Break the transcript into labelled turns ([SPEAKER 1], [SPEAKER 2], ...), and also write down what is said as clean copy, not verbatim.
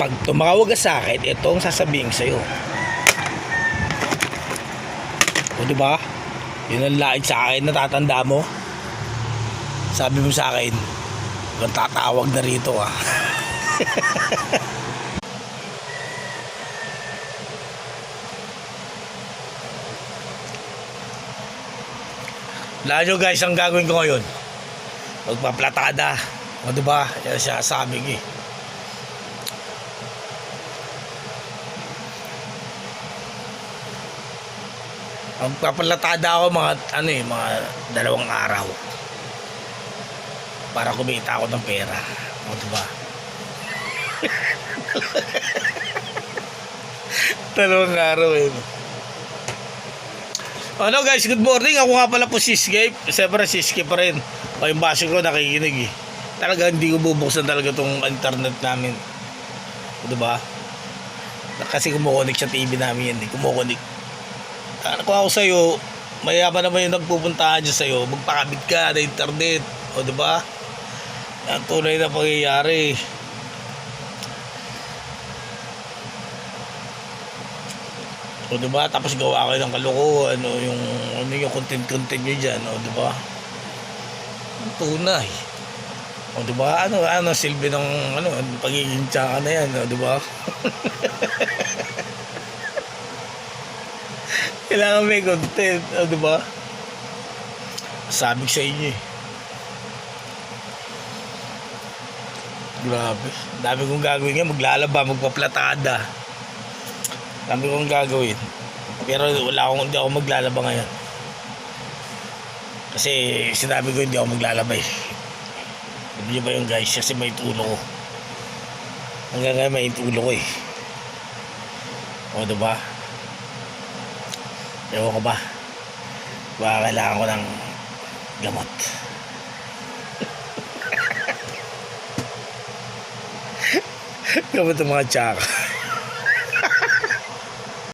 [SPEAKER 1] pag tumawag ka sa akin, ito ang sasabihin sa'yo. O diba? Yun ang lahat sa akin, natatanda mo. Sabi mo sa akin, huwag tatawag na rito ah. Lalo guys, ang gagawin ko ngayon, magpaplatada. O diba? Yan siya sabi ko eh. Magpapalatada ako mga mga 2 araw para kumita ako ng pera. O diba? 2 araw eh. Ano guys, good morning. Ako nga pala po si Escape. Siyempre si Escape pa rin. O yung baso ko nakikinig eh. Talaga hindi ko bubuksan talaga tong internet namin. O diba? Kasi kumukonik sa TV namin yan eh. Kumukonik. Kung ako sa'yo, mayaman naman yung nagpupuntahan dyan sa'yo, magpakabit ka na internet. O diba? Ang tunay na pangyayari. O diba? Tapos gawa kayo ng kalokohan. Ano yung content nyo dyan. O diba? Ang tunay. O diba? Ano silbi ng pagiging tsaka na yan. O diba? Kailangan may content, diba? Sabi ko sa inyo eh. Grabe. Dami kong gagawin ngayon. Maglalaba, magpaplatada. Dami kong gagawin. Pero hindi ako maglalaba ngayon. Kasi sinabi ko hindi ako maglalaba eh. Sabi niyo ba yun guys? Kasi may tulo ko. Hanggang ngayon may tulo ko eh. O diba? Ewan ko ba? Baka kailangan ko ng gamot. Gamot ng mga tsaka.